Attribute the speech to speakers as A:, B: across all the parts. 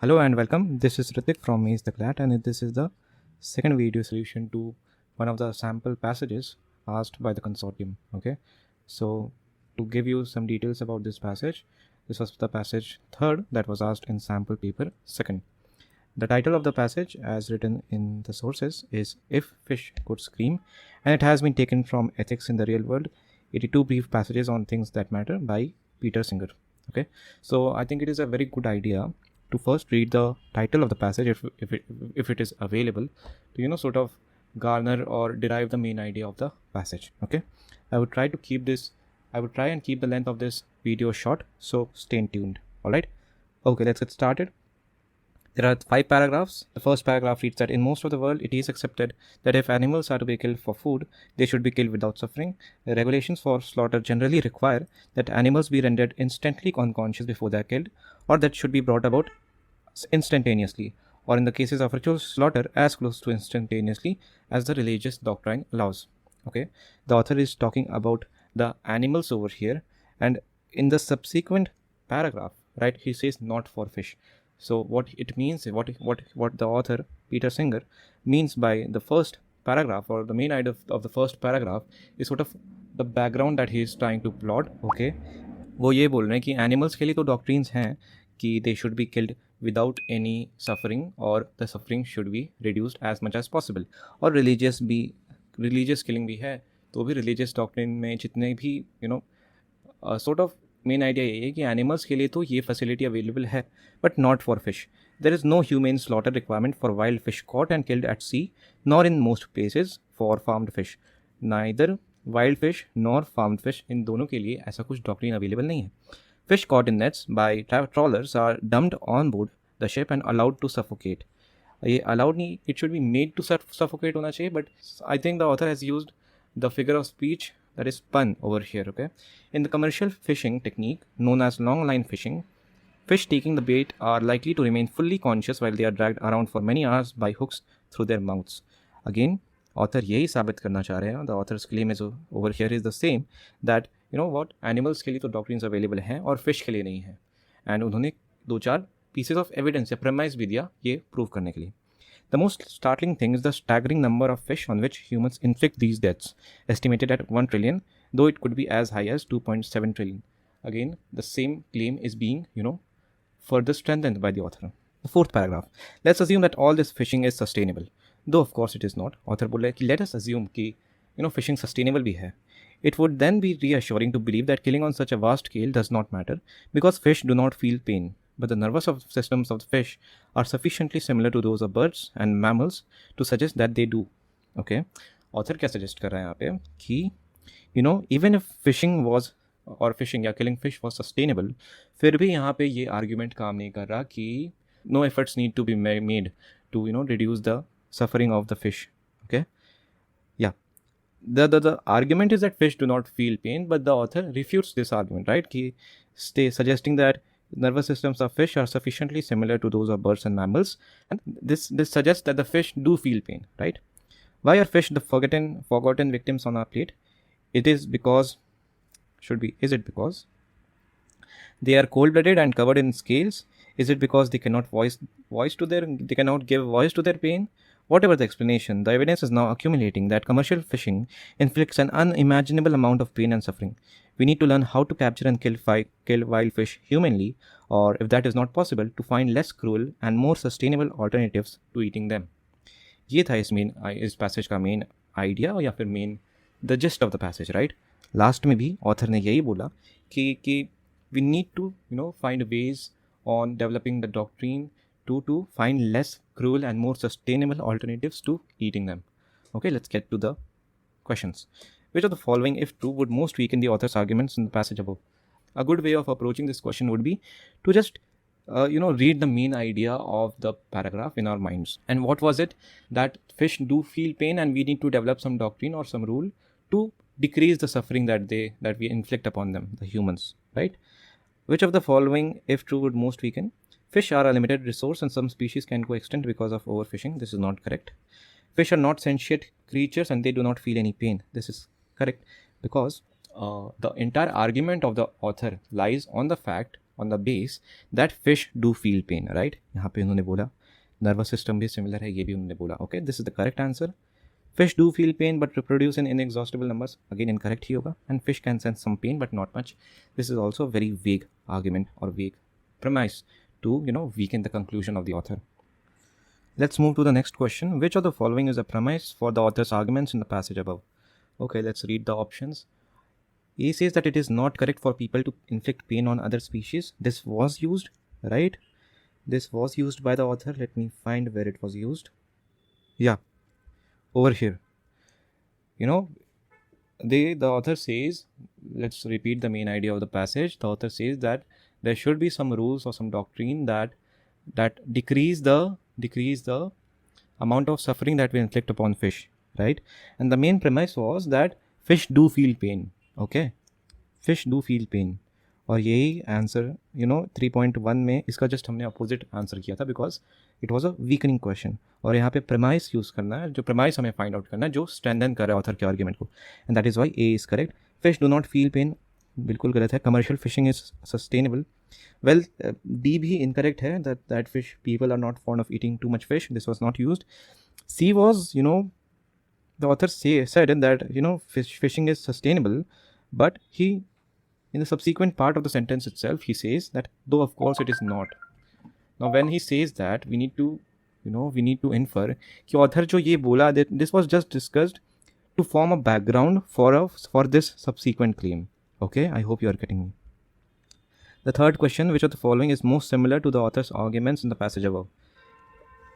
A: Hello and welcome. This is Ritik from AcetheCLAT, and this is the second video solution to one of the sample passages asked by the consortium. Okay, so to give you some details about this passage, this was the passage third that was asked in sample paper second. The title of the passage, as written in the sources, is If Fish Could Scream, and it has been taken from Ethics in the Real World, 82 Brief Passages on Things That Matter by Peter Singer. Okay, so I think it is a very good idea to first read the title of the passage if it is available to sort of garner or derive the main idea of the passage. Okay, I would try and keep the length of this video short, so stay tuned. All right, okay, let's get started. There are 5 paragraphs. The first paragraph reads that in most of the world, it is accepted that if animals are to be killed for food, they should be killed without suffering. The regulations for slaughter generally require that animals be rendered instantly unconscious before they are killed, or that should be brought about instantaneously, or in the cases of ritual slaughter, as close to instantaneously as the religious doctrine allows. Okay, the author is talking about the animals over here, and in the subsequent paragraph, right, he says not for fish. So what it means, what the author Peter Singer means by the first paragraph, or the main idea of the first paragraph, is sort of the background that he is trying to plot. Okay, वो ये बोल रहे हैं कि animals के लिए तो doctrines हैं कि they should be killed without any suffering, और the suffering should be reduced as much as possible, और रिलीजियस किलिंग भी है, तो भी रिलीजियस डॉक्ट्रिन में जितने भी सॉर्ट ऑफ मेन आइडिया यही है कि एनिमल्स के लिए तो ये फैसिलिटी अवेलेबल है, but not for fish. There is no humane slaughter requirement for wild fish caught and killed at sea, nor in most places for farmed fish. Neither wild fish nor farmed fish, इन दोनों के लिए ऐसा कुछ doctrine available नहीं है. Fish caught in nets by trawlers are dumped on board the ship and allowed to suffocate. ये allowed नहीं, it should be made to suffocate होना चाहिए, but I think the author has used the figure of speech that is pun over here. Okay, in the commercial fishing technique known as long line fishing, fish taking the bait are likely to remain fully conscious while they are dragged around for many hours by hooks through their mouths. Again, author यही साबित करना चाह रहे हैं, the author's claim is over here is the same, that animals के लिए तो doctrines available हैं और फिश के लिए नहीं है. एंड उन्होंने 2-4 पीसेज ऑफ एविडेंस या प्रेमाइस भी दिया ये प्रूव करने के लिए. The most startling thing is the staggering number of fish on which humans inflict these deaths, estimated at 1 trillion, though it could be as high as 2.7 trillion. Again, the same claim is being further strengthened by the author. The fourth paragraph, let's assume that all this fishing is sustainable, though of course it is not. Author बोल रहा है कि let us assume कि fishing sustainable भी है. It would then be reassuring to believe that killing on such a vast scale does not matter, because fish do not feel pain, but the nervous systems of the fish are sufficiently similar to those of birds and mammals to suggest that they do. Okay, author क्या suggest कर रहा है यहाँ पे कि even if fishing या killing fish was sustainable, फिर भी यहाँ पे ये argument काम नहीं कर रहा कि no efforts need to be made to reduce the suffering of the fish. Okay, yeah. The argument is that fish do not feel pain, but the author refutes this argument, right? Suggesting that nervous systems of fish are sufficiently similar to those of birds and mammals, and this suggests that the fish do feel pain, right? Why are fish the forgotten victims on our plate? Is it because they are cold-blooded and covered in scales? Is it because they cannot give voice to their pain? Whatever the explanation, the evidence is now accumulating that commercial fishing inflicts an unimaginable amount of pain and suffering. We need to learn how to capture and kill wild fish humanly, or if that is not possible, to find less cruel and more sustainable alternatives to eating them. ये था इस passage का main idea, या फिर main the gist of the passage, right? Last में भी author ने यही बोला कि we need to find ways on developing the doctrine to find less cruel and more sustainable alternatives to eating them. Okay, let's get to the questions. Which of the following, if true, would most weaken the author's arguments in the passage above? A good way of approaching this question would be to just read the main idea of the paragraph in our minds. And what was it? That fish do feel pain, and we need to develop some doctrine or some rule to decrease the suffering that we inflict upon them, the humans, right? Which of the following, if true, would most weaken? Fish are a limited resource and some species can go extinct because of overfishing. This is not correct. Fish are not sentient creatures and they do not feel any pain. This is correct, because the entire argument of the author lies on the fact on the base that fish do feel pain, right? यहाँ पे उन्होंने बोला nervous system भी similar है, ये भी उन्होंने बोला. Okay, this is the correct answer. Fish do feel pain but reproduce in inexhaustible numbers. Again incorrect ही होगा. And fish can sense some pain but not much. This is also a very vague argument or vague premise to weaken the conclusion of the author. Let's move to the next question. Which of the following is a premise for the author's arguments in the passage above? Okay, let's read the options. A says that it is not correct for people to inflict pain on other species. This was used, right? This was used by the author. Let me find where it was used. Yeah, over here. The author says, let's repeat the main idea of the passage. The author says that there should be some rules or some doctrine that decrease the amount of suffering that we inflict upon fish, right? And the main premise was that fish do feel pain. Okay, fish do feel pain. और यही answer 3.1 में इसका just हमने opposite answer किया था because it was a weakening question. और यहाँ पे प्रेमाइस यूज़ करना है, जो प्रेमाइस हमें फाइंड आउट करना है जो स्ट्रेंथन कर रहा है ऑथर के आर्ग्यूमेंट को. And that is why A is correct. Fish do not feel pain बिल्कुल गलत है. Commercial fishing is sustainable. Well, D भी इनकरेक्ट है, that fish people are not fond of eating too much fish. This was not used. C was the author said that fishing is sustainable, but in the subsequent part of the sentence itself he says that though of course it is not. Now when he says that, we need to infer कि author जो ये बोला, that this was just discussed to form a background for this subsequent claim. Okay, I hope you are getting me. The third question, which of the following is most similar to the author's arguments in the passage above?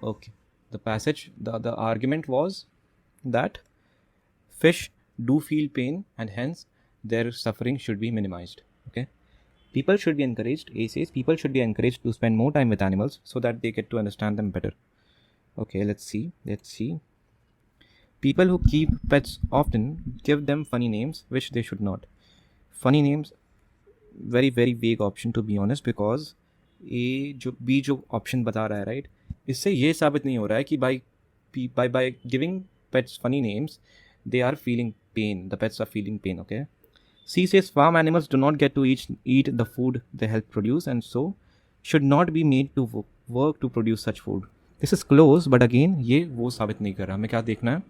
A: Okay, the argument was that fish do feel pain and hence their suffering should be minimized. Okay, people should be encouraged. A says people should be encouraged to spend more time with animals so that they get to understand them better. Okay, let's see. People who keep pets often give them funny names which they should not. Funny names, very very vague option to be honest, because जो option बता रहा है, right, इससे ये साबित नहीं हो रहा है कि by giving pets funny names they are feeling pain, the pets are feeling pain. Okay, C says farm animals do not get to eat the food they help produce and so should not be made to work to produce such food. This is close, but again ये वो साबित नहीं कर रहा. हमें क्या देखना है?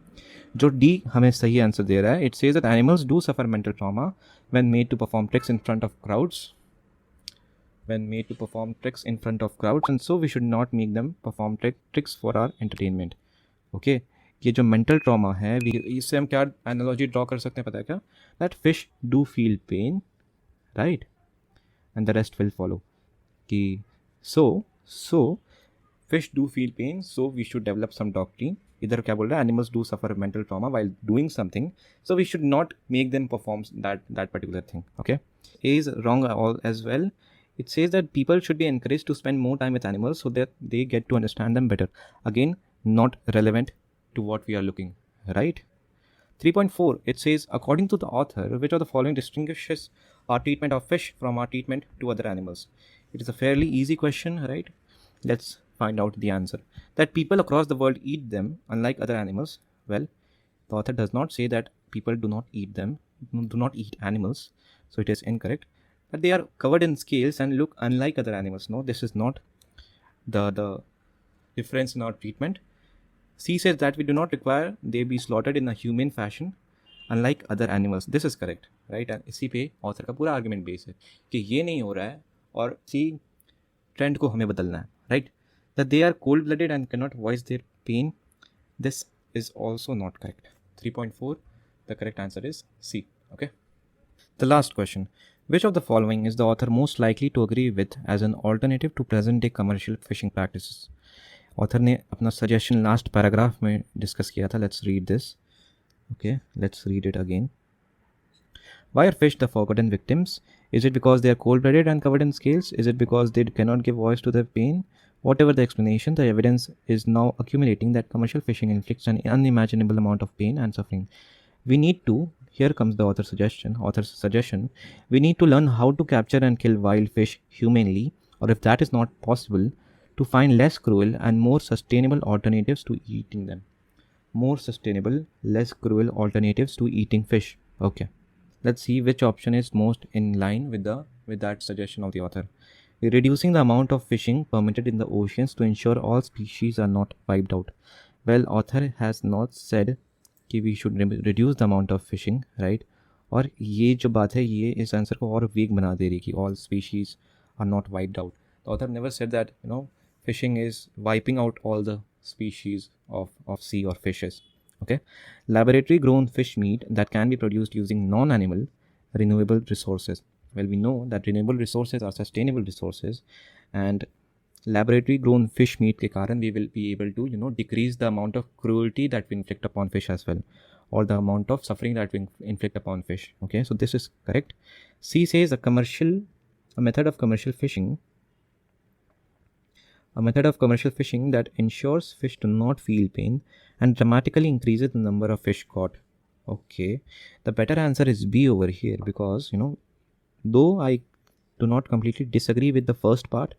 A: जो D हमें सही आंसर दे रहा है. It says that animals do suffer mental trauma when made to perform tricks in front of crowds. And so we should not make them perform tricks for our entertainment. Okay, ये जो mental trauma है, इससे हम क्या analogy draw कर सकते हैं पता है क्या? That fish do feel pain, right, and the rest will follow. कि so fish do feel pain, so we should develop some doctrine. इधर क्या बोल रहा है? Animals do suffer mental trauma while doing something, so we should not make them perform that particular thing. Okay, A is wrong as well. It says that people should be encouraged to spend more time with animals so that they get to understand them better. Again, not relevant to what we are looking, right? 3.4, it says, according to the author, which of the following distinguishes our treatment of fish from our treatment to other animals? It is a fairly easy question, right? Let's find out the answer. That people across the world eat them, unlike other animals. Well, the author does not say that people do not eat animals, so it is incorrect. That they are covered in scales and look unlike other animals. No, this is not the difference in our treatment. C says that we do not require they be slaughtered in a humane fashion unlike other animals. This is correct, right? And इसी पे author का पूरा argument base है कि ये नहीं हो रहा है और इसी ट्रेंड को हमें बदलना है, right? That they are cold-blooded and cannot voice their pain. This is also not correct. 3.4, the correct answer is C. Okay. The last question. Which of the following is the author most likely to agree with as an alternative to present-day commercial fishing practices? Author ने अपना suggestion last paragraph में discuss किया था. Let's read this. Okay, let's read it again. Why are fish the forgotten victims? Is it because they are cold-blooded and covered in scales? Is it because they cannot give voice to their pain? Whatever the explanation, the evidence is now accumulating that commercial fishing inflicts an unimaginable amount of pain and suffering. We need to, here comes the author's suggestion, we need to learn how to capture and kill wild fish humanely, or if that is not possible, to find less cruel and more sustainable alternatives to eating them. More sustainable, less cruel alternatives to eating fish. Okay, let's see which option is most in line with that suggestion of the author. reducing the amount of fishing permitted in the oceans to ensure all species are not wiped out. Well, author has not said कि we should reduce the amount of fishing, right? और ये जो बात है ये इस answer को और वीक बना दे रही कि all species are not wiped out. The author never said that fishing is wiping out all the species of sea or fishes. Okay, laboratory grown fish meat that can be produced using non-animal renewable resources. Well, we know that renewable resources are sustainable resources, and laboratory grown fish meat के कारण we will be able to decrease the amount of cruelty that we inflict upon fish as well, or the amount of suffering that we inflict upon fish. Okay, so this is correct. C says a method of commercial fishing that ensures fish do not feel pain and dramatically increases the number of fish caught. Okay, the better answer is B over here, because though I do not completely disagree with the first part,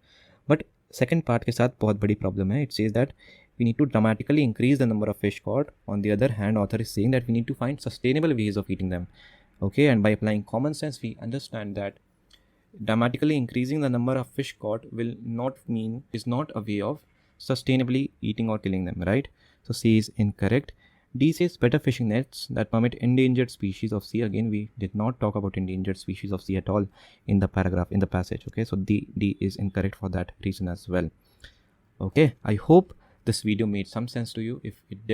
A: but second part के साथ बहुत बड़ी problem है. It says that we need to dramatically increase the number of fish caught. On the other hand, author is saying that we need to find sustainable ways of eating them. Okay, and by applying common sense, we understand that dramatically increasing the number of fish caught is not a way of sustainably eating or killing them, right? So C is incorrect. D says better fishing nets that permit endangered species of sea. Again, we did not talk about endangered species of sea at all in the passage. Okay, so D is incorrect for that reason as well. Okay, I hope this video made some sense to you. If it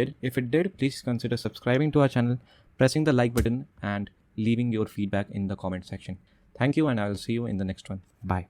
A: did, please consider subscribing to our channel, pressing the like button, and leaving your feedback in the comment section. Thank you, and I will see you in the next one. Bye.